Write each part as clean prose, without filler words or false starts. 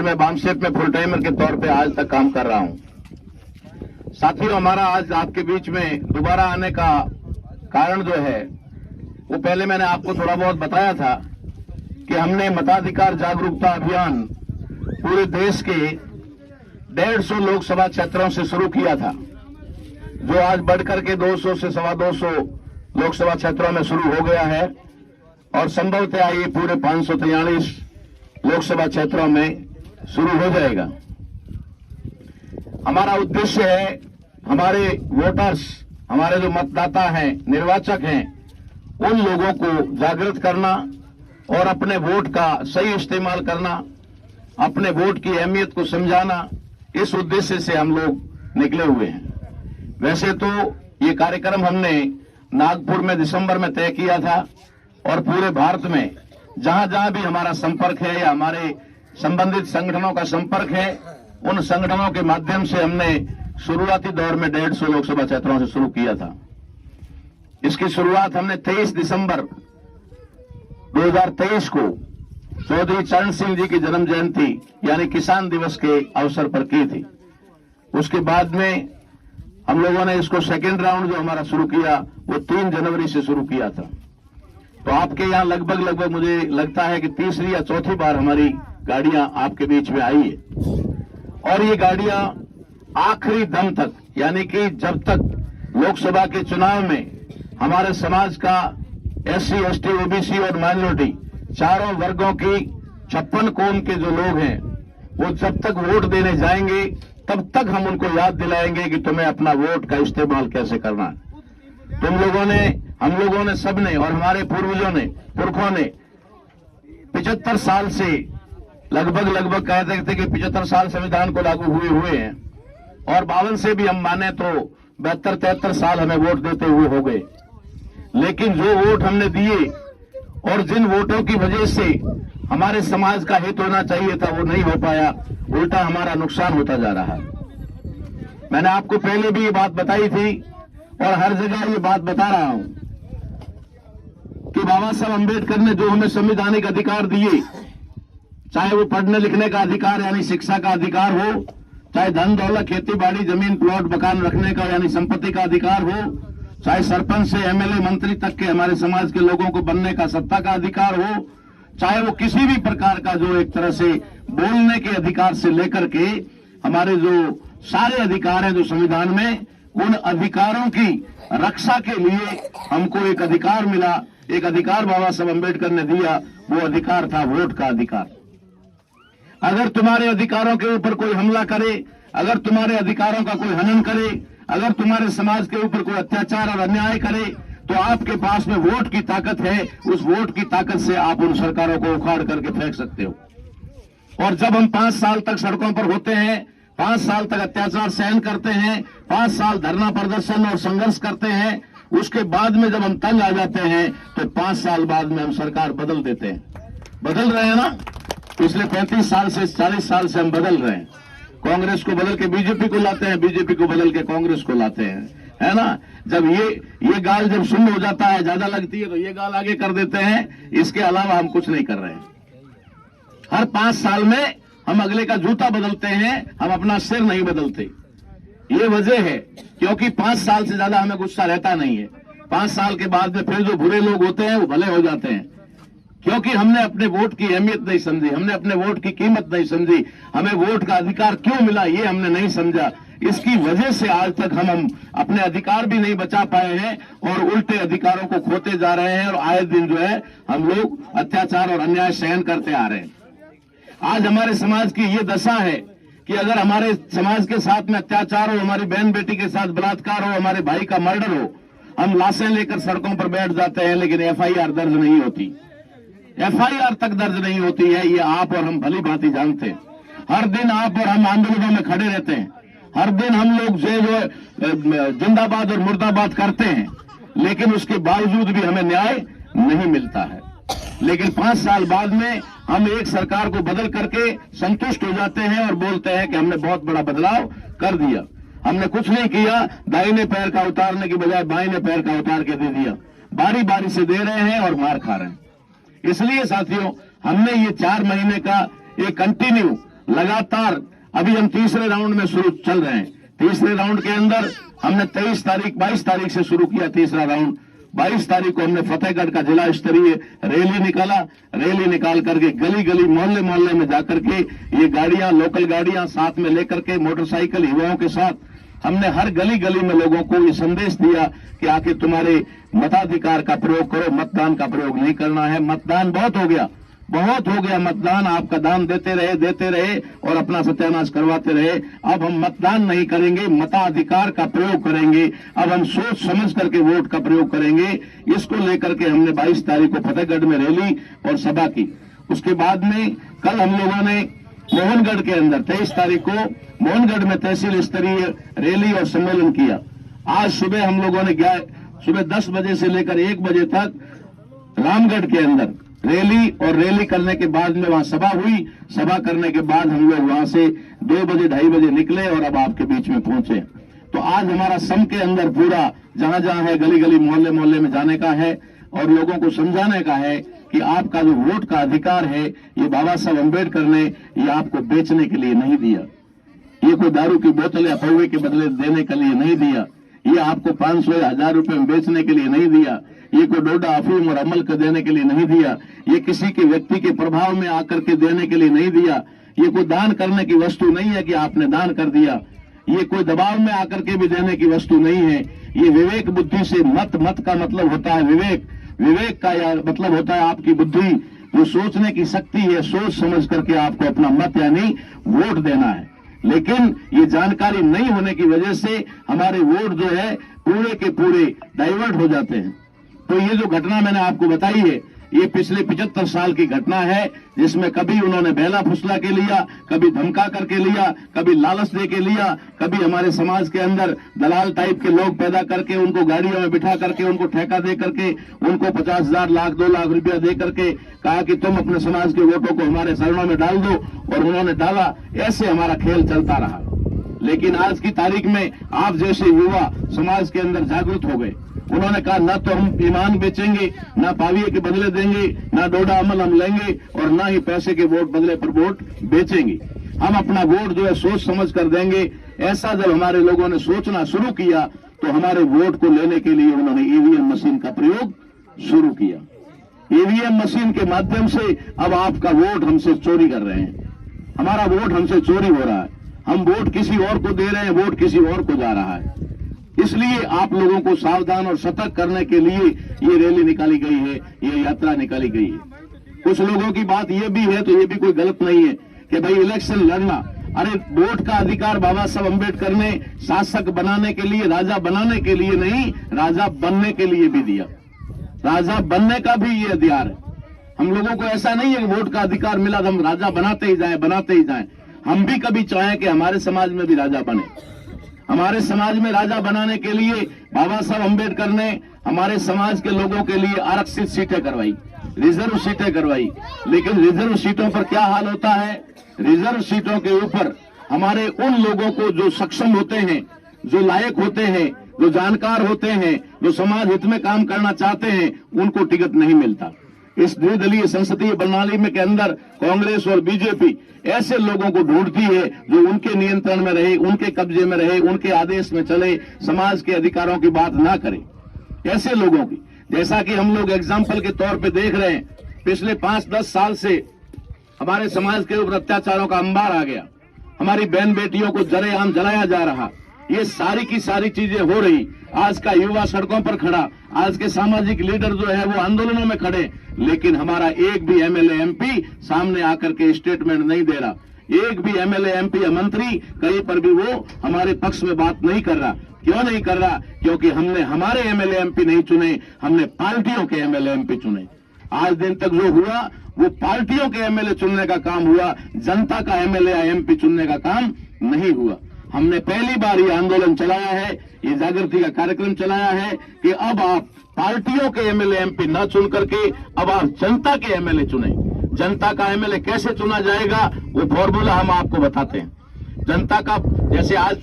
मैं बामशेप में full timer के तौर पे आज तक काम कर रहा हूं। साथियों, हमारा आज आपके बीच में दोबारा आने का कारण जो है वो पहले मैंने आपको थोड़ा बहुत बताया था कि हमने मताधिकार जागरूकता अभियान पूरे देश के 150 लोकसभा क्षेत्रों से शुरू किया था, जो आज बढ़कर के 200 से 225 लोकसभा क्षेत्रों में शुरू हो गया है और संभवतः ये पूरे 543 लोकसभा क्षेत्रों में शुरू हो जाएगा। हमारा उद्देश्य है हमारे वोटर्स, हमारे जो मतदाता हैं, निर्वाचक हैं, उन लोगों को जागृत करना और अपने वोट का सही इस्तेमाल करना, अपने वोट की अहमियत को समझाना, इस उद्देश्य से हम लोग निकले हुए हैं। वैसे तो ये कार्यक्रम हमने नागपुर में दिसंबर में तय किया था और पूरे भारत में जहां जहां भी हमारा संपर्क है या हमारे संबंधित संगठनों का संपर्क है, उन संगठनों के माध्यम से हमने शुरुआती दौर में 150 लोकसभा क्षेत्रों से शुरू किया था। इसकी शुरुआत हमने 23 दिसंबर 2023 को चौधरी चरण सिंह जी की जन्म जयंती यानी किसान दिवस के अवसर पर की थी। उसके बाद में हम लोगों ने इसको सेकेंड राउंड जो हमारा शुरू किया वो 3 जनवरी से शुरू किया था। तो आपके यहाँ लगभग मुझे लगता है कि तीसरी या चौथी बार हमारी गाड़ियां आपके बीच में आई है और ये गाड़ियां आखिरी दम तक, यानी कि जब तक लोकसभा के चुनाव में हमारे समाज का SC, ST, OBC और माइनॉरिटी चारों वर्गों की 56 कौम के जो लोग हैं वो जब तक वोट देने जाएंगे तब तक हम उनको याद दिलाएंगे कि तुम्हें अपना वोट का इस्तेमाल कैसे करना है। तुम लोगों ने, हम लोगों ने, सबने और हमारे पूर्वजों ने, पुरखों ने 75 साल से लगभग कहते थे कि 75 साल संविधान को लागू हुए हैं और 52 से भी हम माने तो 72-73 साल हमें वोट देते हुए हो गए। लेकिन जो वोट हमने दिए और जिन वोटों की वजह से हमारे समाज का हित होना चाहिए था वो नहीं हो पाया, उल्टा हमारा नुकसान होता जा रहा है। मैंने आपको पहले भी ये बात बताई थी और हर जगह ये बात बता रहा हूं कि बाबा साहब अम्बेडकर ने जो हमें संवैधानिक अधिकार दिए, चाहे वो पढ़ने लिखने का अधिकार यानी शिक्षा का अधिकार हो, चाहे धन दौलत, खेती बाड़ी, जमीन, प्लॉट, मकान रखने का यानी संपत्ति का अधिकार हो, चाहे सरपंच से MLA मंत्री तक के हमारे समाज के लोगों को बनने का सत्ता का अधिकार हो, चाहे वो किसी भी प्रकार का जो एक तरह से बोलने के अधिकार से लेकर के हमारे जो सारे अधिकार हैं जो संविधान में, उन अधिकारों की रक्षा के लिए हमको एक अधिकार मिला, एक अधिकार बाबा साहब अम्बेडकर ने दिया, वो अधिकार था वोट का अधिकार। अगर तुम्हारे अधिकारों के ऊपर कोई हमला करे, अगर तुम्हारे अधिकारों का कोई हनन करे, अगर तुम्हारे समाज के ऊपर कोई अत्याचार और अन्याय करे, तो आपके पास में वोट की ताकत है। उस वोट की ताकत से आप उन सरकारों को उखाड़ करके फेंक सकते हो। और जब हम 5 साल तक सड़कों पर होते हैं, 5 साल तक अत्याचार सहन करते हैं, 5 साल धरना प्रदर्शन और संघर्ष करते हैं, उसके बाद में जब हम तंग आ जाते हैं तो 5 साल बाद में हम सरकार बदल देते हैं। बदल रहे हैं ना, पिछले 35 साल से 40 साल से हम बदल रहे हैं। कांग्रेस को बदल के बीजेपी को लाते हैं, बीजेपी को बदल के कांग्रेस को लाते हैं, है ना। जब ये गाल जब शून्य हो जाता है, ज्यादा लगती है, तो ये गाल आगे कर देते हैं। इसके अलावा हम कुछ नहीं कर रहे हैं। हर 5 साल में हम अगले का जूता बदलते हैं, हम अपना सिर नहीं बदलते। ये वजह है क्योंकि 5 साल से ज्यादा हमें गुस्सा रहता नहीं है। 5 साल के बाद में फिर जो बुरे लोग होते हैं वो भले हो जाते हैं, क्योंकि हमने अपने वोट की अहमियत नहीं समझी, हमने अपने वोट की कीमत नहीं समझी, हमें वोट का अधिकार क्यों मिला ये हमने नहीं समझा। इसकी वजह से आज तक हम अपने अधिकार भी नहीं बचा पाए हैं और उल्टे अधिकारों को खोते जा रहे हैं और आए दिन जो है हम लोग अत्याचार और अन्याय सहन करते आ रहे हैं। आज हमारे समाज की ये दशा है कि अगर हमारे समाज के साथ में अत्याचार हो, हमारी बहन बेटी के साथ बलात्कार हो, हमारे भाई का मर्डर हो, हम लाशें लेकर सड़कों पर बैठ जाते हैं, लेकिन FIR दर्ज नहीं होती। FIR तक दर्ज नहीं होती है, ये आप और हम भली भांति जानते हैं। हर दिन आप और हम आंदोलनों में खड़े रहते हैं, हर दिन हम लोग जो जिंदाबाद और मुर्दाबाद करते हैं, लेकिन उसके बावजूद भी हमें न्याय नहीं मिलता है। लेकिन 5 साल बाद में हम एक सरकार को बदल करके संतुष्ट हो जाते हैं और बोलते हैं कि हमने बहुत बड़ा बदलाव कर दिया। हमने कुछ नहीं किया, दाहिने पैर का उतारने की बजाय बाइने पैर का उतार के दे दिया। बारी बारी से दे रहे हैं और मार खा रहे हैं। इसलिए साथियों, हमने ये 4 महीने का एक कंटिन्यू लगातार अभी हम तीसरे राउंड में शुरू चल रहे हैं। तीसरे राउंड के अंदर हमने 22 तारीख से शुरू किया तीसरा राउंड। 22 तारीख को हमने फतेहगढ़ का जिला स्तरीय रैली निकाला। रैली निकाल करके गली गली मोहल्ले मोहल्ले में जाकर के ये गाड़ियां, लोकल गाड़ियां साथ में लेकर के, मोटरसाइकिल युवाओं के साथ हमने हर गली गली में लोगों को ये संदेश दिया कि आखिर तुम्हारे मताधिकार का प्रयोग करो, मतदान का प्रयोग नहीं करना है। मतदान बहुत हो गया मतदान। आपका दान देते रहे और अपना सत्यानाश करवाते रहे। अब हम मतदान नहीं करेंगे, मताधिकार का प्रयोग करेंगे। अब हम सोच समझ करके वोट का प्रयोग करेंगे। इसको लेकर के हमने 22 तारीख को फतेहगढ़ में रैली और सभा की। उसके बाद में कल हम लोगों ने मोहनगढ़ के अंदर 23 तारीख को मोहनगढ़ में तहसील स्तरीय रैली और सम्मेलन किया। आज सुबह हम लोगों ने सुबह 10 बजे से लेकर 1 बजे तक रामगढ़ के अंदर रैली और रैली करने के बाद में वहां सभा हुई। सभा करने के बाद हम लोग वहां से 2 बजे 2:30 बजे निकले और अब आपके बीच में पहुंचे। तो आज हमारा सम के अंदर पूरा जहां जहां है गली गली मोहल्ले मोहल्ले में जाने का है और लोगों को समझाने का है कि आपका जो वोट का अधिकार है ये बाबा साहब अम्बेडकर ने ये आपको बेचने के लिए नहीं दिया। ये कोई दारू की बोतल या पौवे के बदले देने के लिए नहीं दिया। ये आपको 500 या 1000 रुपए में बेचने के लिए नहीं दिया। ये कोई डोडा अफीम और अमल को देने के लिए नहीं दिया। ये किसी के व्यक्ति के प्रभाव में आकर के देने के लिए नहीं दिया। ये कोई दान करने की वस्तु नहीं है कि आपने दान कर दिया। ये कोई दबाव में आकर के भी देने की वस्तु नहीं है। ये विवेक बुद्धि से मत का मतलब होता है विवेक का मतलब होता है आपकी बुद्धि, जो सोचने की शक्ति है। सोच समझ करके आपको अपना मत यानी वोट देना है। लेकिन ये जानकारी नहीं होने की वजह से हमारे वोट जो है पूरे के पूरे डाइवर्ट हो जाते हैं। तो ये जो घटना मैंने आपको बताई है ये पिछले 75 साल की घटना है, जिसमें कभी उन्होंने बहला फुसला के लिया, कभी धमका करके लिया, कभी लालच दे के लिया, कभी हमारे समाज के अंदर दलाल टाइप के लोग पैदा करके उनको गाड़ियों में बिठा करके उनको ठेका दे करके उनको 50,000 लाख 2 लाख रुपया दे करके कहा कि तुम अपने समाज के वोटों को हमारे शरणों में डाल दो, और उन्होंने डाला। ऐसे हमारा खेल चलता रहा। लेकिन आज की तारीख में आप जैसे युवा समाज के अंदर जागरूक हो गए। उन्होंने कहा न तो हम ईमान बेचेंगे, न पाविये के बदले देंगे, न डोडा अमल हम लेंगे, और न ही पैसे के वोट बदले पर वोट बेचेंगे। हम अपना वोट जो है सोच समझ कर देंगे। ऐसा जब हमारे लोगों ने सोचना शुरू किया तो हमारे वोट को लेने के लिए उन्होंने ईवीएम मशीन का प्रयोग शुरू किया। ईवीएम मशीन के माध्यम से अब आपका वोट हमसे चोरी कर रहे हैं। हमारा वोट हमसे चोरी हो रहा है। हम वोट किसी और को दे रहे हैं, वोट किसी और को जा रहा है। इसलिए आप लोगों को सावधान और सतर्क करने के लिए ये रैली निकाली गई है, ये यात्रा निकाली गई है। कुछ लोगों की बात ये भी है, तो ये भी कोई गलत नहीं है कि भाई इलेक्शन लड़ना, अरे वोट का अधिकार बाबा साहब अम्बेडकर ने शासक बनाने के लिए, राजा बनाने के लिए नहीं, राजा बनने के लिए भी दिया। राजा बनने का भी ये अधिकार है। हम लोगों को ऐसा नहीं है कि वोट का अधिकार मिला तो हम राजा बनाते ही जाएं। हम भी कभी चाहें कि हमारे समाज में भी राजा बने। हमारे समाज में राजा बनाने के लिए बाबा साहब अम्बेडकर ने हमारे समाज के लोगों के लिए आरक्षित सीटें करवाई, रिजर्व सीटें करवाई। लेकिन रिजर्व सीटों पर क्या हाल होता है? रिजर्व सीटों के ऊपर हमारे उन लोगों को जो सक्षम होते हैं, जो लायक होते हैं, जो जानकार होते हैं, जो समाज हित में काम करना चाहते हैं, उनको टिकट नहीं मिलता। इस द्विदलीय संसदीय प्रणाली में के अंदर कांग्रेस और बीजेपी ऐसे लोगों को ढूंढती है जो उनके नियंत्रण में रहे, उनके कब्जे में रहे, उनके आदेश में चले, समाज के अधिकारों की बात ना करे। ऐसे लोगों की, जैसा कि हम लोग एग्जाम्पल के तौर पे देख रहे हैं, पिछले 5-10 साल से हमारे समाज के ऊपर अत्याचारों का अंबार आ गया। हमारी बहन बेटियों को जरेआम जलाया जा रहा। ये सारी की सारी चीजें हो रही। आज का युवा सड़कों पर खड़ा, आज के सामाजिक लीडर जो है वो आंदोलनों में खड़े, लेकिन हमारा एक भी एमएलए एमपी सामने आकर के स्टेटमेंट नहीं दे रहा। एक भी एमएलए एमपी या मंत्री कहीं पर भी वो हमारे पक्ष में बात नहीं कर रहा। क्यों नहीं कर रहा? क्योंकि हमने हमारे एमएलए एमपी नहीं चुने, हमने पार्टियों के एमएलए एमपी चुने। आज दिन तक जो हुआ वो पार्टियों के एमएलए चुनने का काम हुआ, जनता का एमएलए या एमपी चुनने का काम नहीं हुआ। हमने पहली बार ये आंदोलन चलाया है, ये जागृति का कार्यक्रम चलाया है कि अब आप पार्टियों के एमएलए एमपी न चुन करके अब आप जनता के एमएलए चुने। जनता का एमएलए कैसे चुना जाएगा वो फॉर्मूला हम आपको बताते हैं। जनता का, जैसे आज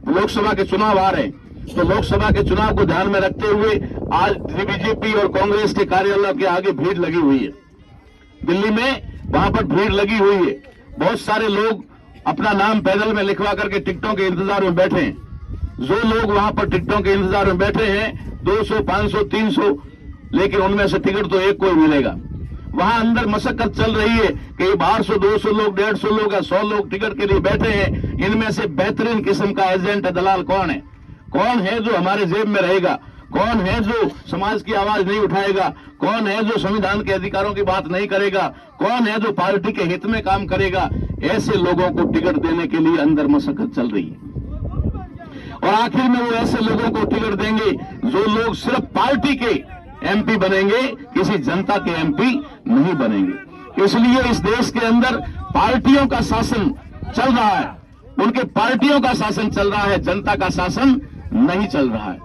लोकसभा के चुनाव आ रहे हैं, तो लोकसभा के चुनाव को ध्यान में रखते हुए आज बीजेपी और कांग्रेस के कार्यालय के आगे भीड़ लगी हुई है। दिल्ली में वहां पर भीड़ लगी हुई है। बहुत सारे लोग अपना नाम पैदल में लिखवा करके टिकटों के इंतजार में बैठे हैं। जो लोग वहां पर टिकटों के इंतजार में बैठे हैं 200, 500, 300, लेकिन उनमें से टिकट तो एक को ही मिलेगा। वहां अंदर मशक्कत चल रही है कि ये 1200, 200 लोग, 150 लोग या 100 लोग टिकट के लिए बैठे हैं। इनमें से बेहतरीन किस्म का एजेंट दलाल कौन है? कौन है जो हमारे जेब में रहेगा? कौन है जो समाज की आवाज नहीं उठाएगा? कौन है जो संविधान के अधिकारों की बात नहीं करेगा? कौन है जो पार्टी के हित में काम करेगा? ऐसे लोगों को टिकट देने के लिए अंदर मशक्कत चल रही है। और आखिर में वो ऐसे लोगों को टिकट देंगे जो लोग सिर्फ पार्टी के एमपी बनेंगे, किसी जनता के एमपी नहीं बनेंगे। इसलिए इस देश के अंदर पार्टियों का शासन चल रहा है, उनके पार्टियों का शासन चल रहा है, जनता का शासन नहीं चल रहा है।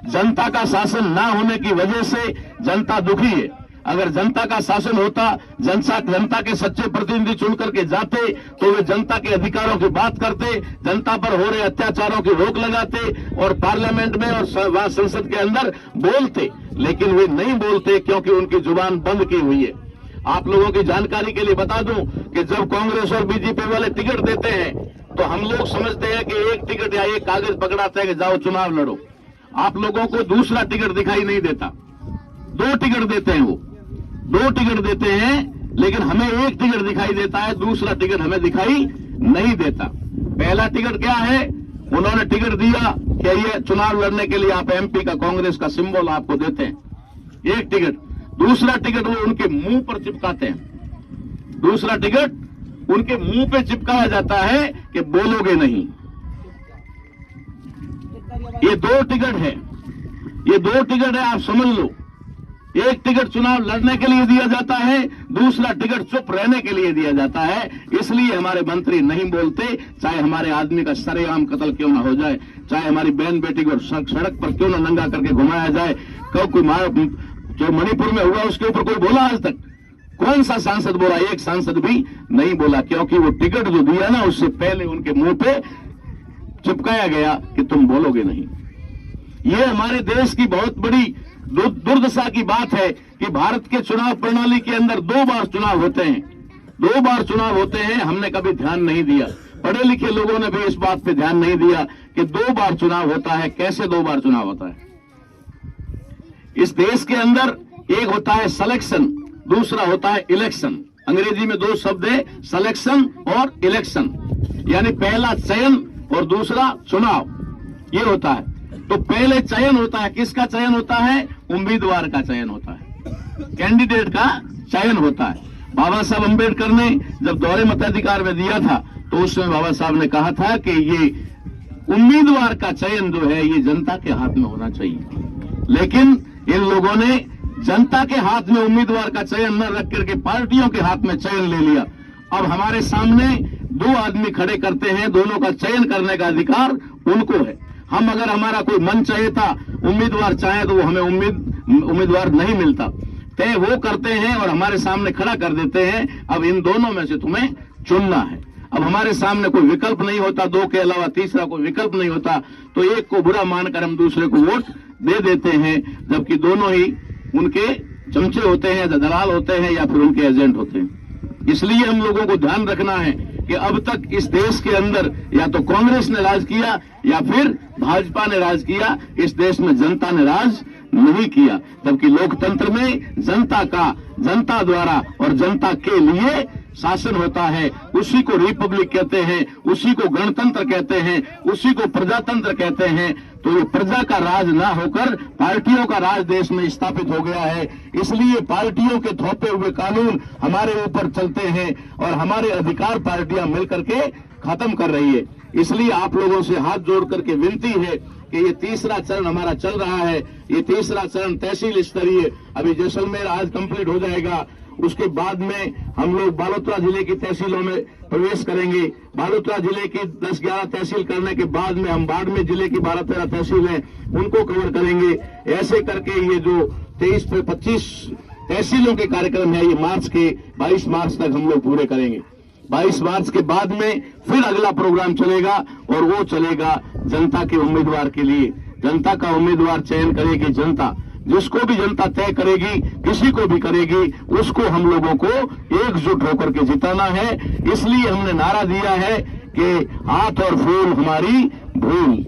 जनता का शासन ना होने की वजह से जनता दुखी है। अगर जनता का शासन होता, जनता के सच्चे प्रतिनिधि चुन करके जाते तो वे जनता के अधिकारों की बात करते, जनता पर हो रहे अत्याचारों की रोक लगाते और पार्लियामेंट में और संसद के अंदर बोलते। लेकिन वे नहीं बोलते क्योंकि उनकी जुबान बंद की हुई है। आप लोगों की जानकारी के लिए बता दूं कि जब कांग्रेस और बीजेपी वाले टिकट देते हैं तो हम लोग समझते हैं कि एक टिकट या एक कागज पकड़ाते हैं कि जाओ चुनाव लड़ो। आप लोगों को दूसरा टिकट दिखाई नहीं देता। 2 टिकट देते हैं, वो 2 टिकट देते हैं, लेकिन हमें एक टिकट दिखाई देता है, दूसरा टिकट हमें दिखाई नहीं देता। पहला टिकट क्या है? उन्होंने टिकट दिया कि ये चुनाव लड़ने के लिए आप एमपी का कांग्रेस का सिंबल आपको देते हैं, एक टिकट। दूसरा टिकट वो उनके मुंह पर चिपकाते हैं। दूसरा टिकट उनके मुंह पे चिपकाया जाता है कि बोलोगे नहीं। ये 2 टिकट है, ये 2 टिकट है, आप समझ लो। एक टिकट चुनाव लड़ने के लिए दिया जाता है, दूसरा टिकट चुप रहने के लिए दिया जाता है। इसलिए हमारे मंत्री नहीं बोलते, चाहे हमारे आदमी का सरेआम कत्ल क्यों ना हो जाए, चाहे हमारी बहन बेटी को सड़क पर क्यों ना नंगा करके घुमाया जाए। कोई जो मणिपुर में हुआ उसके ऊपर कोई बोला आज तक? कौन सा सांसद बोला? एक सांसद भी नहीं बोला, क्योंकि वो टिकट जो दिया ना उससे पहले उनके मुंह पे चिपकाया गया कि तुम बोलोगे नहीं। ये हमारे देश की बहुत बड़ी दुर्दशा की बात है कि भारत के चुनाव प्रणाली के अंदर 2 बार चुनाव होते हैं, 2 बार चुनाव होते हैं। हमने कभी ध्यान नहीं दिया, पढ़े लिखे लोगों ने भी इस बात पे ध्यान नहीं दिया कि 2 बार चुनाव होता है। कैसे 2 बार चुनाव होता है? इस देश के अंदर एक होता है सिलेक्शन, दूसरा होता है इलेक्शन। अंग्रेजी में 2 शब्द है, सिलेक्शन और इलेक्शन, यानी पहला चयन और दूसरा चुनाव, ये होता है। तो पहले चयन होता है, किसका चयन होता है? उम्मीदवार का चयन होता है, कैंडिडेट का चयन होता है। बाबा साहब अंबेडकर ने जब दोहरे मताधिकार में दिया था तो उसमें बाबा साहब ने कहा था कि ये उम्मीदवार का चयन जो है ये जनता के हाथ में होना चाहिए। लेकिन इन लोगों ने जनता के हाथ में उम्मीदवार का चयन न रख करके पार्टियों के हाथ में चयन ले लिया। अब हमारे सामने 2 आदमी खड़े करते हैं, दोनों का चयन करने का अधिकार उनको है। हम अगर हमारा कोई मन चाहेता, उम्मीदवार चाहे तो वो हमें उम्मीदवार नहीं मिलता, तय वो करते हैं और हमारे सामने खड़ा कर देते हैं। अब इन दोनों में से तुम्हें चुनना है। अब हमारे सामने कोई विकल्प नहीं होता, 2 के अलावा तीसरा कोई विकल्प नहीं होता, तो एक को बुरा मानकर हम दूसरे को वोट दे देते हैं, जबकि दोनों ही उनके चमचे होते हैं, दलाल होते हैं या फिर उनके एजेंट होते हैं। इसलिए हम लोगों को ध्यान रखना है कि अब तक इस देश के अंदर या तो कांग्रेस ने राज किया या फिर भाजपा ने राज किया, इस देश में जनता ने राज नहीं किया। जबकि लोकतंत्र में जनता द्वारा और जनता के लिए शासन होता है, उसी को रिपब्लिक कहते हैं, उसी को गणतंत्र कहते हैं, उसी को प्रजातंत्र कहते हैं। तो ये प्रजा का राज ना होकर पार्टियों का राज देश में स्थापित हो गया है। इसलिए पार्टियों के थोपे हुए कानून हमारे ऊपर चलते हैं और हमारे अधिकार पार्टियां मिलकर के खत्म कर रही है। इसलिए आप लोगों से हाथ जोड़ करके विनती है कि ये तीसरा चरण हमारा चल रहा है। ये तीसरा चरण तहसील स्तरीय, अभी जैसलमेर आज कंप्लीट हो जाएगा। उसके बाद में हम लोग बालोतरा जिले की तहसीलों में प्रवेश करेंगे। बालोतरा जिले की 10-11 तहसील करने के बाद में हम बाड़मेर जिले की 12-13 तहसील हैं, उनको कवर करेंगे। ऐसे करके ये जो 23 से 25 तहसीलों के कार्यक्रम है, ये मार्च के 22 मार्च तक हम लोग पूरे करेंगे। 22 मार्च के बाद में फिर अगला प्रोग्राम चलेगा और वो चलेगा जनता के उम्मीदवार के लिए। जनता का उम्मीदवार चयन करेगी जनता। जिसको भी जनता तय करेगी, किसी को भी करेगी, उसको हम लोगों को एकजुट होकर के जिताना है। इसलिए हमने नारा दिया है कि हाथ और फूल हमारी भूल,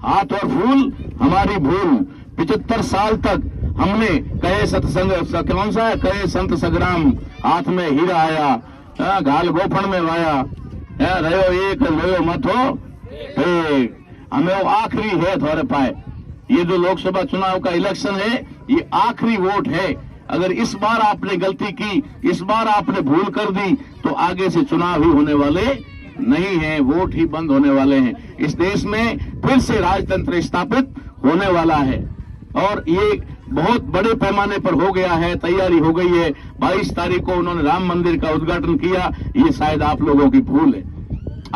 हाथ और फूल हमारी भूल। 75 साल तक हमने कहे सत्संग, कौन सा है, कहे संत संग्राम, हाथ में हीरा आया, घाल गोफन में वाया, रहो एक रहो मत हो एक। हमें वो आखिरी है थोड़े पाए। ये जो लोकसभा चुनाव का इलेक्शन है, ये आखिरी वोट है। अगर इस बार आपने गलती की, इस बार आपने भूल कर दी, तो आगे से चुनाव ही होने वाले नहीं है, वोट ही बंद होने वाले हैं। इस देश में फिर से राजतंत्र स्थापित होने वाला है और ये बहुत बड़े पैमाने पर हो गया है, तैयारी हो गई है। 22 तारीख को उन्होंने राम मंदिर का उद्घाटन किया, ये शायद आप लोगों की भूल है।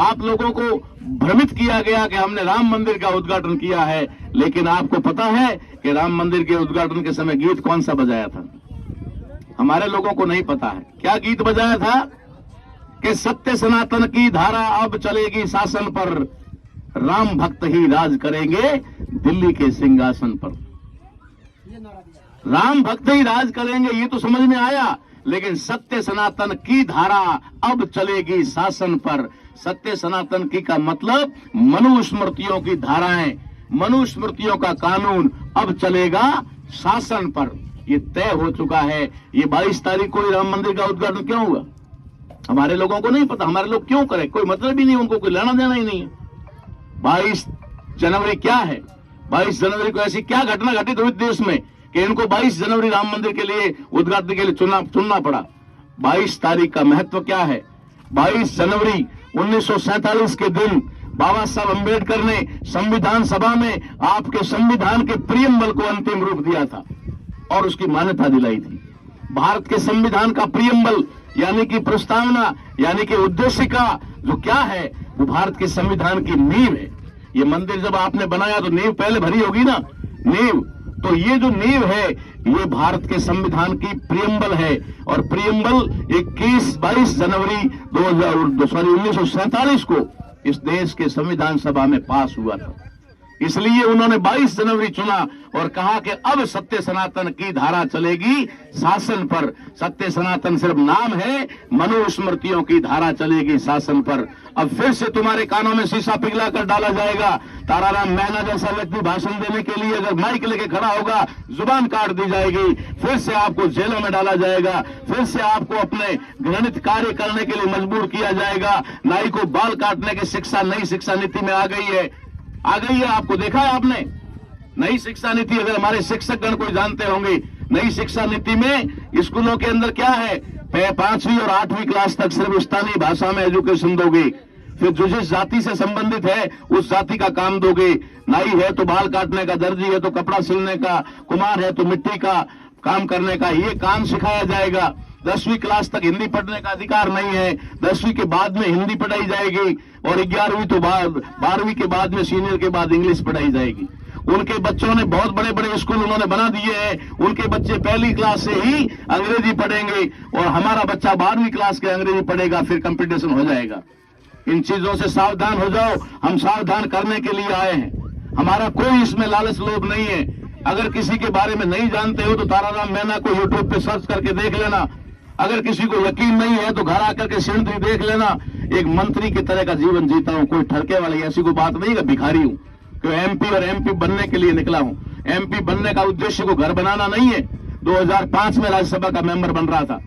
आप लोगों को भ्रमित किया गया कि हमने राम मंदिर का उद्घाटन किया है, लेकिन आपको पता है कि राम मंदिर के उद्घाटन के समय गीत कौन सा बजाया था? हमारे लोगों को नहीं पता है। क्या गीत बजाया था? कि सत्य सनातन की धारा अब चलेगी शासन पर, राम भक्त ही राज करेंगे दिल्ली के सिंहासन पर। राम भक्त ही राज करेंगे, ये तो समझ में आया, लेकिन सत्य सनातन की धारा अब चलेगी शासन पर। सत्य सनातन की का मतलब मनुस्मृतियों की धाराएं, मनुस्मृतियों का कानून अब चलेगा शासन पर। ये तय हो चुका है। ये 22 तारीख को ही राम मंदिर का उद्घाटन क्यों हुआ? हमारे लोगों को नहीं पता। हमारे लोग क्यों करें? कोई मतलब ही नहीं, उनको कोई लेना देना ही नहीं है। 22 जनवरी क्या है? 22 जनवरी को ऐसी क्या घटना घटित हुई देश में कि इनको 22 जनवरी राम मंदिर के लिए उद्घाटन के लिए चुनना पड़ा? 22 तारीख का महत्व क्या है? 22 जनवरी 1947 के दिन बाबा साहब अंबेडकर ने संविधान सभा में आपके संविधान के प्रियम्बल को अंतिम रूप दिया था और उसकी मान्यता दिलाई थी। भारत के संविधान का प्रियम्बल यानी कि प्रस्तावना, यानी कि उद्देशिका जो क्या है, वो भारत के संविधान की नींव है। ये मंदिर जब आपने बनाया तो नींव पहले भरी होगी ना, नींव। तो ये जो नींव है, ये भारत के संविधान की प्रियम्बल है और प्रियम्बल 22 जनवरी 1947 को इस देश के संविधान सभा में पास हुआ था। इसलिए उन्होंने 22 जनवरी चुना और कहा कि अब सत्य सनातन की धारा चलेगी शासन पर। सत्य सनातन सिर्फ नाम है, मनुस्मृतियों की धारा चलेगी शासन पर। अब फिर से तुम्हारे कानों में शीशा पिघला कर डाला जाएगा। ताराराम मेहना जैसा व्यक्ति भाषण देने के लिए अगर माइक लेके खड़ा होगा, जुबान काट दी जाएगी, फिर से आपको जेलों में डाला जाएगा, फिर से आपको अपने घृणित कार्य करने के लिए मजबूर किया जाएगा। नाई को बाल काटने की शिक्षा नई शिक्षा नीति में आ गई है। आपको देखा है आपने? नई शिक्षा नीति, अगर हमारे शिक्षकगण कोई जानते होंगे, नई शिक्षा नीति में स्कूलों के अंदर क्या है, 5वीं और 8वीं क्लास तक सिर्फ स्थानीय भाषा में एजुकेशन दोगे। फिर जो जिस जाति से संबंधित है उस जाति का काम दोगे। नाई है तो बाल काटने का, दर्जी है तो कपड़ा सिलने का, कुम्हार है तो मिट्टी का काम करने का, ये काम सिखाया जाएगा। 10वीं क्लास तक हिंदी पढ़ने का अधिकार नहीं है। 10वीं के बाद में हिंदी पढ़ाई जाएगी और 11वीं तो 12वीं के बाद में सीनियर के बाद इंग्लिश पढ़ाई जाएगी। उनके बच्चों ने बहुत बड़े बड़े स्कूल उन्होंने बना दिए हैं। उनके बच्चे पहली क्लास से ही अंग्रेजी पढ़ेंगे और हमारा बच्चा 12वीं क्लास के अंग्रेजी पढ़ेगा, फिर कंपटीशन हो जाएगा। इन चीजों से सावधान हो जाओ। हम सावधान करने के लिए आए हैं। हमारा कोई इसमें लालच लोभ नहीं है। अगर किसी के बारे में नहीं जानते हो तो ताराराम मेहना को यूट्यूब पे सर्च करके देख लेना। अगर किसी को यकीन नहीं है तो घर आकर के सिंधी देख लेना। एक मंत्री की तरह का जीवन जीता हूं, कोई ठरके वाली ऐसी कोई बात नहीं है। भिखारी हूं कि एमपी और एमपी बनने के लिए निकला हूं। एमपी बनने का उद्देश्य को घर बनाना नहीं है। 2005 में राज्यसभा का मेंबर बन रहा था,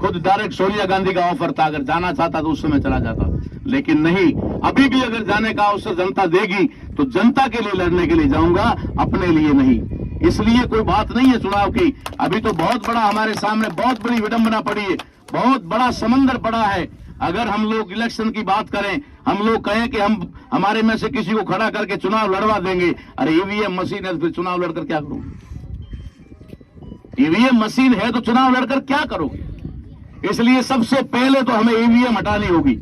खुद डायरेक्ट सोनिया गांधी का ऑफर था, अगर जाना चाहता तो उस समय चला जाता, लेकिन नहीं। अभी भी अगर जाने का अवसर जनता देगी तो जनता के लिए लड़ने के लिए जाऊंगा, अपने लिए नहीं। इसलिए कोई बात नहीं है चुनाव की। अभी तो बहुत बड़ा हमारे सामने बहुत बड़ी विडंबना पड़ी है, बहुत बड़ा समंदर पड़ा है। अगर हम लोग इलेक्शन की बात करें, हम लोग कहें कि हम हमारे में से किसी को खड़ा करके चुनाव लड़वा देंगे, अरे ईवीएम मशीन है तो फिर चुनाव लड़कर क्या करोगे? ईवीएम मशीन है तो चुनाव लड़कर क्या करोगे? इसलिए सबसे पहले तो हमें ईवीएम हटानी होगी।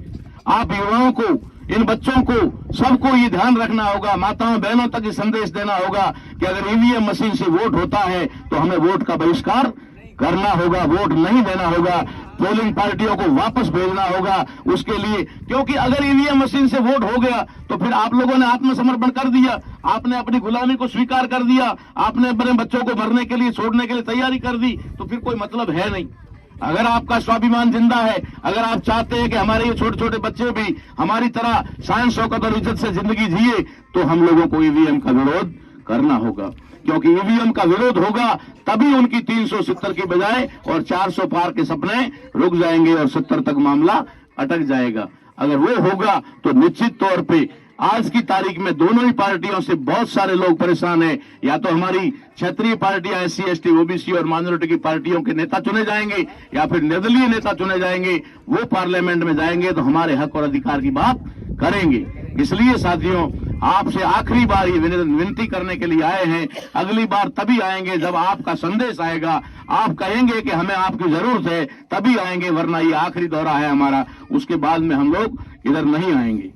आप युवाओं को, इन बच्चों को, सबको ये ध्यान रखना होगा, माताओं बहनों तक ये संदेश देना होगा कि अगर ईवीएम मशीन से वोट होता है तो हमें वोट का बहिष्कार करना होगा, वोट नहीं देना होगा, पोलिंग पार्टियों को वापस भेजना होगा उसके लिए। क्योंकि अगर ईवीएम मशीन से वोट हो गया तो फिर आप लोगों ने आत्मसमर्पण कर दिया, आपने अपनी गुलामी को स्वीकार कर दिया, आपने अपने बच्चों को मरने के लिए, छोड़ने के लिए तैयारी कर दी, तो फिर कोई मतलब है नहीं। अगर आपका स्वाभिमान जिंदा है, अगर आप चाहते हैं कि हमारे ये छोटे छोटे बच्चे भी हमारी तरह शान शौकत और इज्जत से जिंदगी जिए, तो हम लोगों को ईवीएम का विरोध करना होगा, क्योंकि ईवीएम का विरोध होगा तभी उनकी 370 की बजाय और 400 पार के सपने रुक जाएंगे और 70 तक मामला अटक जाएगा। अगर वो होगा तो निश्चित तौर पे आज की तारीख में दोनों ही पार्टियों से बहुत सारे लोग परेशान हैं। या तो हमारी क्षेत्रीय पार्टियां SC ST OBC और माइनॉरिटी की पार्टियों के नेता चुने जाएंगे, या फिर निर्दलीय नेता चुने जाएंगे, वो पार्लियामेंट में जाएंगे तो हमारे हक और अधिकार की बात करेंगे। इसलिए साथियों, आपसे आखिरी बार ये विनती करने के लिए आए हैं। अगली बार तभी आएंगे जब आपका संदेश आएगा, आप कहेंगे कि हमें आपकी जरूरत है, तभी आएंगे, वरना ये आखिरी दौरा है हमारा, उसके बाद में हम लोग इधर नहीं आएंगे।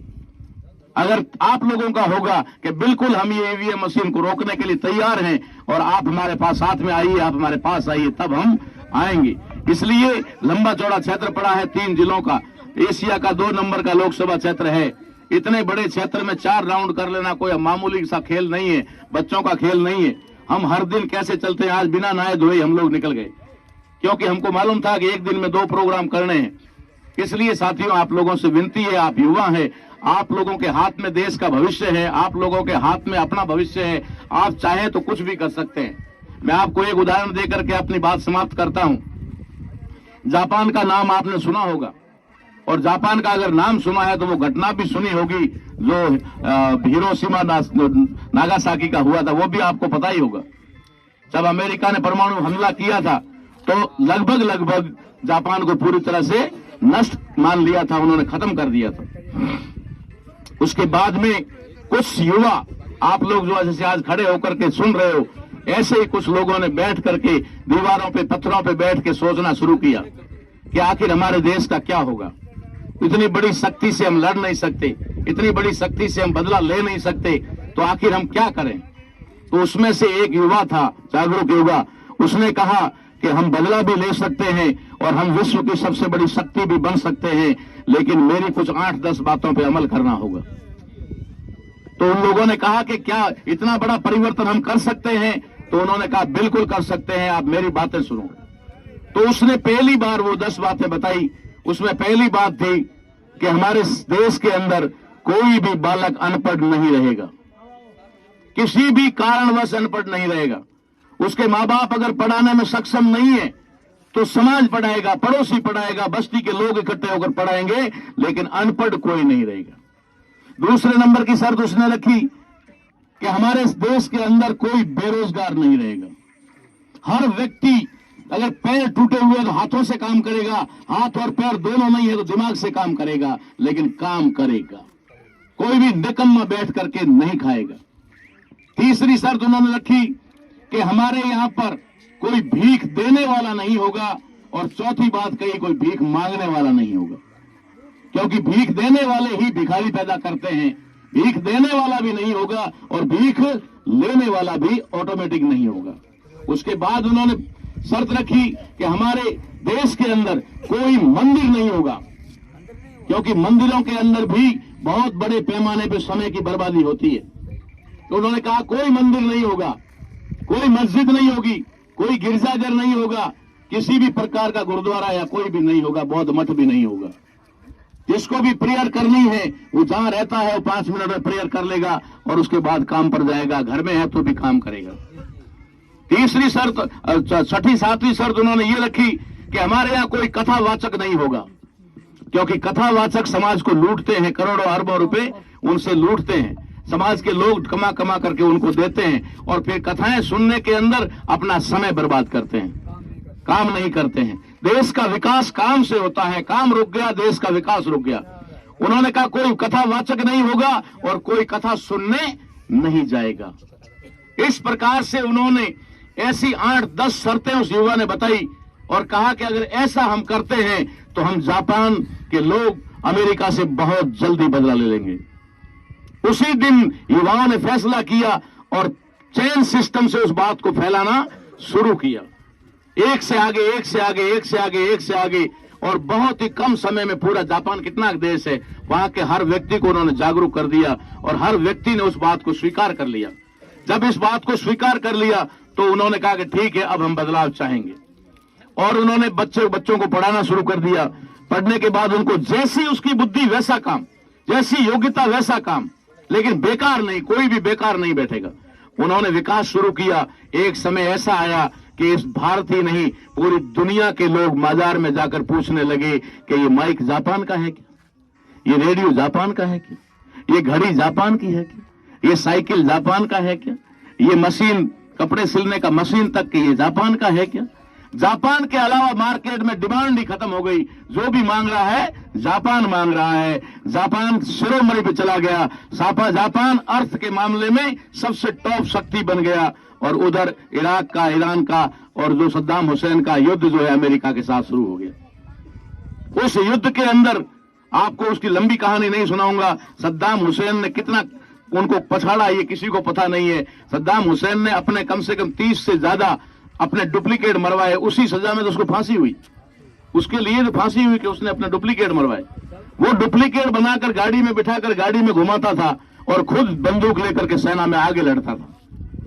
अगर आप लोगों का होगा कि बिल्कुल हम ये ईवीएम मशीन को रोकने के लिए तैयार हैं और आप हमारे पास साथ में आइए, आप हमारे पास आइए, तब हम आएंगे। इसलिए लंबा चौड़ा क्षेत्र पड़ा है 3 जिलों का, एशिया का 2 नंबर का लोकसभा क्षेत्र है। इतने बड़े क्षेत्र में 4 राउंड कर लेना कोई मामूली सा खेल नहीं है, बच्चों का खेल नहीं है। हम हर दिन कैसे चलते हैं, आज बिना नहाए धोए हम लोग निकल गए, क्योंकि हमको मालूम था कि एक दिन में 2 प्रोग्राम करने हैं। इसलिए साथियों, आप लोगों से विनती है, आप युवा हैं, आप लोगों के हाथ में देश का भविष्य है, आप लोगों के हाथ में अपना भविष्य है, आप चाहें तो कुछ भी कर सकते हैं। मैं आपको एक उदाहरण देकर के अपनी बात समाप्त करता हूं। जापान का नाम आपने सुना होगा, और जापान का अगर नाम सुना है तो वो घटना भी सुनी होगी जो हिरोशिमा नागासाकी का हुआ था, वो भी आपको पता ही होगा। जब अमेरिका ने परमाणु हमला किया था तो लगभग जापान को पूरी तरह से नष्ट मान लिया था, उन्होंने खत्म कर दिया था। उसके बाद में कुछ युवा, आप लोग जो जैसे आज खड़े होकर के सुन रहे हो, ऐसे ही कुछ लोगों ने बैठ करके दीवारों पे, पत्थरों पे बैठ के सोचना शुरू किया कि आखिर हमारे देश का क्या होगा। इतनी बड़ी शक्ति से हम लड़ नहीं सकते, इतनी बड़ी शक्ति से हम बदला ले नहीं सकते, तो आखिर हम क्या करें। तो उसमें से एक युवा था, जागरूक युवा, उसने कहा कि हम बदला भी ले सकते हैं और हम विश्व की सबसे बड़ी शक्ति भी बन सकते हैं, लेकिन मेरी कुछ 8-10 बातों पे अमल करना होगा। तो उन लोगों ने कहा कि क्या इतना बड़ा परिवर्तन हम कर सकते हैं? तो उन्होंने कहा बिल्कुल कर सकते हैं, आप मेरी बातें सुनो। तो उसने पहली बार वो 10 बातें बताई। उसमें पहली बात थी कि हमारे देश के अंदर कोई भी बालक अनपढ़ नहीं रहेगा, किसी भी कारणवश अनपढ़ नहीं रहेगा। उसके माँ बाप अगर पढ़ाने में सक्षम नहीं है तो समाज पढ़ाएगा, पड़ोसी पढ़ाएगा, बस्ती के लोग इकट्ठे होकर पढ़ाएंगे, लेकिन अनपढ़ कोई नहीं रहेगा। दूसरे नंबर की शर्त उसने रखी कि हमारे देश के अंदर कोई बेरोजगार नहीं रहेगा। हर व्यक्ति, अगर पैर टूटे हुए तो हाथों से काम करेगा, हाथ और पैर दोनों नहीं है तो दिमाग से काम करेगा, लेकिन काम करेगा। कोई भी निकम्मा बैठ करके नहीं खाएगा। तीसरी शर्त उन्होंने रखी कि हमारे यहां पर कोई भीख देने वाला नहीं होगा, और चौथी बात कही, कोई भीख मांगने वाला नहीं होगा, क्योंकि भीख देने वाले ही भिखारी पैदा करते हैं। भीख देने वाला भी नहीं होगा और भीख लेने वाला भी ऑटोमेटिक नहीं होगा। उसके बाद उन्होंने शर्त रखी कि हमारे देश के अंदर कोई मंदिर नहीं होगा, क्योंकि मंदिरों के अंदर भी बहुत बड़े पैमाने पर समय की बर्बादी होती है। तो उन्होंने कहा कोई मंदिर नहीं होगा, कोई मस्जिद नहीं होगी, कोई गिरजाघर नहीं होगा, किसी भी प्रकार का गुरुद्वारा या कोई भी नहीं होगा, बौद्ध मठ भी नहीं होगा। जिसको भी प्रेयर करनी है वो जहां रहता है वो 5 मिनट में प्रेयर कर लेगा और उसके बाद काम पर जाएगा, घर में है तो भी काम करेगा। तीसरी शर्त, 6ठी 7वीं शर्त उन्होंने ये रखी कि हमारे यहाँ कोई कथावाचक नहीं होगा, क्योंकि कथावाचक समाज को लूटते हैं, करोड़ों अरबों रुपए उनसे लूटते हैं। समाज के लोग कमा कमा करके उनको देते हैं और फिर कथाएं सुनने के अंदर अपना समय बर्बाद करते हैं, काम नहीं करते हैं। देश का विकास काम से होता है, काम रुक गया, देश का विकास रुक गया। उन्होंने कहा कोई कथावाचक नहीं होगा और कोई कथा सुनने नहीं जाएगा। इस प्रकार से उन्होंने ऐसी 8-10 शर्तें उस युवा ने बताई और कहा कि अगर ऐसा हम करते हैं तो हम जापान के लोग अमेरिका से बहुत जल्दी बदला ले लेंगे। उसी दिन युवाओं ने फैसला किया और चेन सिस्टम से उस बात को फैलाना शुरू किया, एक से आगे, एक से आगे, एक से आगे, एक से आगे, और बहुत ही कम समय में पूरा जापान कितना देश है, वहां के हर व्यक्ति को उन्होंने जागरूक कर दिया और हर व्यक्ति ने उस बात को स्वीकार कर लिया। जब इस बात को स्वीकार कर लिया तो उन्होंने कहा कि ठीक है, अब हम बदलाव चाहेंगे, और उन्होंने बच्चों को पढ़ाना शुरू कर दिया। पढ़ने के बाद उनको जैसी उसकी बुद्धि वैसा काम, जैसी योग्यता वैसा काम, लेकिन बेकार नहीं, कोई भी बेकार नहीं बैठेगा। उन्होंने विकास शुरू किया। एक समय ऐसा आया कि इस भारत ही नहीं, पूरी दुनिया के लोग बाजार में जाकर पूछने लगे कि ये माइक जापान का है क्या, ये रेडियो जापान का है क्या, ये घड़ी जापान की है क्या, ये साइकिल जापान का है क्या, ये मशीन, कपड़े सिलने का मशीन तक कि ये जापान का है क्या। जापान के अलावा मार्केट में डिमांड ही खत्म हो गई। जो भी मांग रहा है जापान मांग रहा है। जापान शिरोमणि पे चला गया। जापान अर्थ के मामले में सबसे टॉप शक्ति बन गया। और उधर इराक का, ईरान का और जो सद्दाम हुसैन का युद्ध जो है अमेरिका के साथ शुरू हो गया। उस युद्ध के अंदर आपको उसकी लंबी कहानी नहीं सुनाऊंगा। सद्दाम हुसैन ने कितना उनको पछाड़ा ये किसी को पता नहीं है। सद्दाम हुसैन ने अपने कम से कम 30 से ज्यादा अपने डुप्लीकेट मरवाए। उसी सजा में तो उसको फांसी हुई। उसके लिए तो फांसी हुई कि उसने अपने डुप्लीकेट मरवाए। वो डुप्लीकेट बनाकर गाड़ी में बिठाकर गाड़ी में घुमाता था और खुद बंदूक लेकर के सेना में आगे लड़ता था।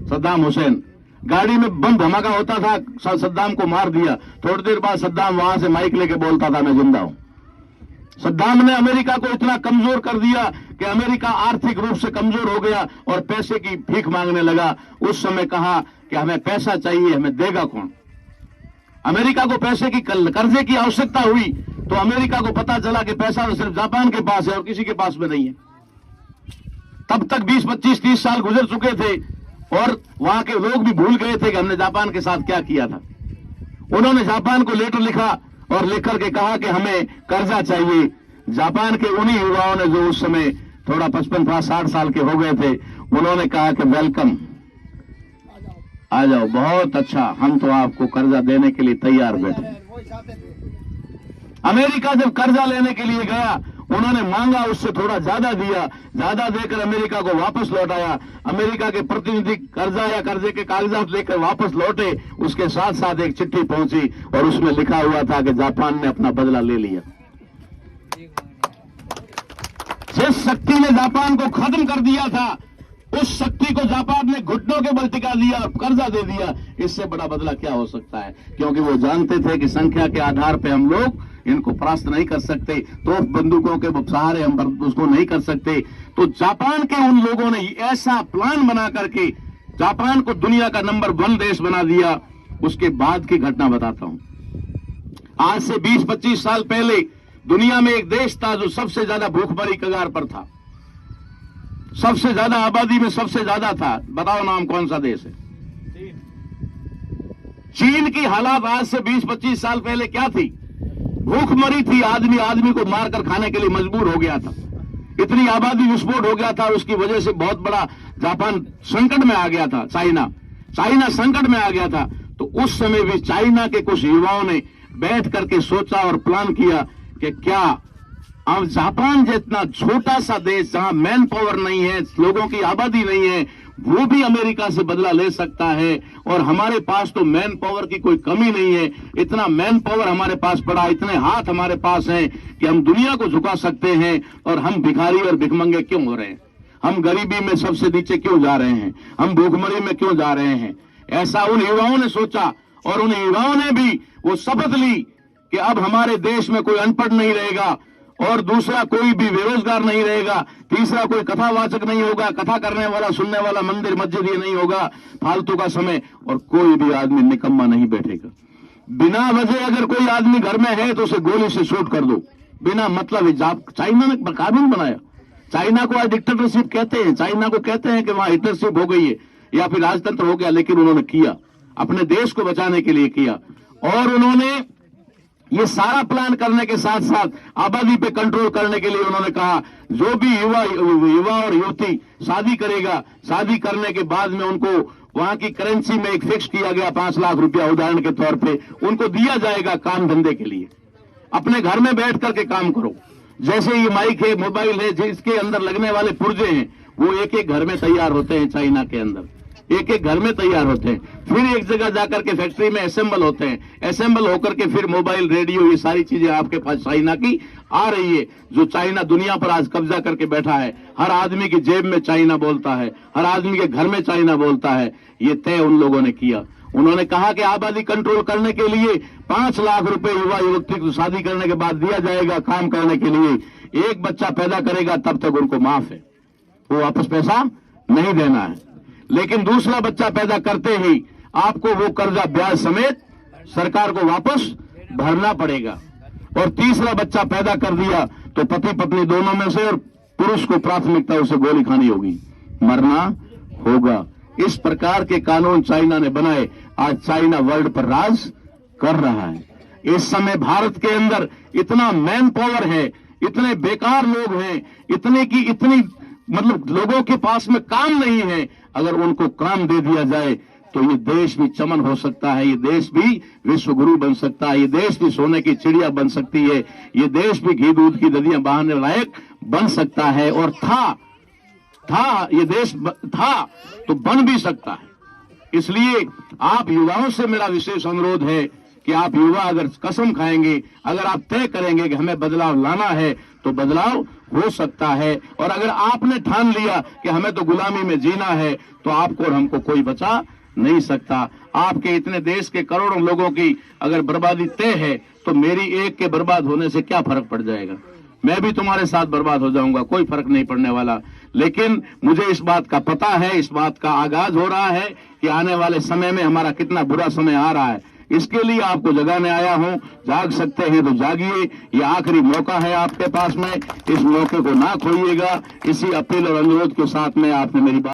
सद्दाम हुसैन गाड़ी में बम धमाका होता था, सद्दाम को मार दिया। थोड़ी देर बाद सद्दाम वहां से माइक लेके बोलता था मैं जिंदा हूं। सद्दाम ने अमेरिका को इतना कमजोर कर दिया कि अमेरिका आर्थिक रूप से कमजोर हो गया और पैसे की भीख मांगने लगा। उस समय कहा कि हमें पैसा चाहिए, हमें देगा कौन। अमेरिका को पैसे की कर्जे की आवश्यकता हुई तो अमेरिका को पता चला कि पैसा तो सिर्फ जापान के पास है और किसी के पास में नहीं है। तब तक 20, 25, 30 साल गुजर चुके थे और वहां के लोग भी भूल गए थे कि हमने जापान के साथ क्या किया था। उन्होंने जापान को लेटर लिखा और लिख करके कहा कि हमें कर्जा चाहिए। जापान के उन्हीं युवाओं ने जो उस समय थोड़ा 55-60 साल के हो गए थे, उन्होंने कहा कि वेलकम, आ जाओ, बहुत अच्छा, हम तो आपको कर्जा देने के लिए तैयार बैठे। अमेरिका जब कर्जा लेने के लिए गया, उन्होंने मांगा, उससे थोड़ा ज्यादा दिया, ज्यादा देकर अमेरिका को वापस लौटाया। अमेरिका के प्रतिनिधि कर्जा या कर्जे के कागजात लेकर वापस लौटे। उसके साथ साथ एक चिट्ठी पहुंची और उसमें लिखा हुआ था कि जापान ने अपना बदला ले लिया। जिस शक्ति ने जापान को खत्म कर दिया था, उस शक्ति को जापान ने घुटनों के बल टिका दिया, कर्जा दे दिया। इससे बड़ा बदला क्या हो सकता है? क्योंकि वो जानते थे कि संख्या के आधार पर हम लोग इनको परास्त नहीं कर सकते, तो बंदूकों के सहारे हम उसको नहीं कर सकते। तो जापान के उन लोगों ने ऐसा प्लान बना करके जापान को दुनिया का नंबर 1 देश बना दिया। उसके बाद की घटना बताता हूं। आज से 20-25 साल पहले दुनिया में एक देश था जो सबसे ज्यादा भूखमरी कगार पर था, सबसे ज्यादा आबादी में सबसे ज्यादा था। बताओ नाम कौन सा देश है? चीन की हालात आज से 20-25 साल पहले क्या थी? भूखमरी थी। आदमी को मारकर खाने के लिए मजबूर हो गया था। इतनी आबादी विस्फोट हो गया था, उसकी वजह से बहुत बड़ा जापान संकट में आ गया था। चाइना संकट में आ गया था। तो उस समय भी चाइना के कुछ युवाओं ने बैठ करके सोचा और प्लान किया कि क्या अब जापान जितना छोटा सा देश, जहां मैन पावर नहीं है, लोगों की आबादी नहीं है, वो भी अमेरिका से बदला ले सकता है। और हमारे पास तो मैन पावर की कोई कमी नहीं है। इतना मैन पावर हमारे पास पड़ा, इतने हाथ हमारे पास हैं कि हम दुनिया को झुका सकते हैं। और हम भिखारी और भिखमंगे क्यों हो रहे हैं? हम गरीबी में सबसे नीचे क्यों जा रहे हैं? हम भूखमरी में क्यों जा रहे हैं? ऐसा उन युवाओं ने सोचा और उन युवाओं ने भी वो शपथ ली कि अब हमारे देश में कोई अनपढ़ नहीं रहेगा और दूसरा कोई भी बेरोजगार नहीं रहेगा, तीसरा कोई कथावाचक नहीं होगा, कथा करने वाला, सुनने वाला मंदिर मस्जिद ये नहीं होगा फालतू का समय, और कोई भी आदमी निकम्मा नहीं बैठेगा। बिना वजह अगर कोई आदमी घर में है तो उसे गोली से शूट कर दो, बिना मतलब। चाइना ने कानून बनाया। चाइना को आज डिक्टेटरशिप कहते हैं, चाइना को कहते हैं कि वहां हिटलरशिप हो गई है या फिर राजतंत्र हो गया, लेकिन उन्होंने किया, अपने देश को बचाने के लिए किया। और उन्होंने ये सारा प्लान करने के साथ साथ आबादी पे कंट्रोल करने के लिए उन्होंने कहा जो भी युवा और युवती शादी करेगा, शादी करने के बाद में उनको वहां की करेंसी में एक फिक्स किया गया 5 लाख रुपया उदाहरण के तौर पे उनको दिया जाएगा काम धंधे के लिए। अपने घर में बैठ करके काम करो। जैसे ये माइक है, मोबाइल है, जिसके अंदर लगने वाले पुर्जे हैं, वो एक एक घर में तैयार होते हैं चाइना के अंदर। एक एक घर में तैयार होते हैं, फिर एक जगह जाकर के फैक्ट्री में असेंबल होते हैं, असेंबल होकर के फिर मोबाइल, रेडियो, ये सारी चीजें आपके पास चाइना की आ रही है। जो चाइना दुनिया पर आज कब्जा करके बैठा है, हर आदमी की जेब में चाइना बोलता है, हर आदमी के घर में चाइना बोलता है, ये तय उन लोगों ने किया। उन्होंने कहा कि आबादी कंट्रोल करने के लिए 5 लाख रुपए युवा युवती को शादी करने के बाद दिया जाएगा काम करने के लिए। एक बच्चा पैदा करेगा तब तक उनको माफ है, वो वापस पैसा नहीं देना है। लेकिन दूसरा बच्चा पैदा करते ही आपको वो कर्जा ब्याज समेत सरकार को वापस भरना पड़ेगा। और तीसरा बच्चा पैदा कर दिया तो पति पत्नी दोनों में से और पुरुष को प्राथमिकता उसे गोली खानी होगी, मरना होगा। इस प्रकार के कानून चाइना ने बनाए। आज चाइना वर्ल्ड पर राज कर रहा है। इस समय भारत के अंदर इतना मैन पावर है, इतने बेकार लोग हैं, इतनी मतलब लोगों के पास में काम नहीं है। अगर उनको काम दे दिया जाए तो ये देश भी चमन हो सकता है, ये देश भी विश्व गुरु बन सकता है, ये देश भी सोने की चिड़िया बन सकती है, ये देश भी घी दूध की नदियां बहाने लायक बन सकता है। और ये देश था तो बन भी सकता है। इसलिए आप युवाओं से मेरा विशेष अनुरोध है कि आप युवा अगर कसम खाएंगे, अगर आप तय करेंगे कि हमें बदलाव लाना है तो बदलाव हो सकता है। और अगर आपने ठान लिया कि हमें तो गुलामी में जीना है तो आपको और हमको कोई बचा नहीं सकता। आपके इतने देश के करोड़ों लोगों की अगर बर्बादी तय है तो मेरी एक के बर्बाद होने से क्या फर्क पड़ जाएगा? मैं भी तुम्हारे साथ बर्बाद हो जाऊंगा, कोई फर्क नहीं पड़ने वाला। लेकिन मुझे इस बात का पता है, इस बात का आगाज हो रहा है कि आने वाले समय में हमारा कितना बुरा समय आ रहा है। इसके लिए आपको जगाने आया हूं। जाग सकते हैं तो जागिए, ये आखिरी मौका है आपके पास में, इस मौके को ना खोइएगा। इसी अपील और अनुरोध के साथ में आपने मेरी बात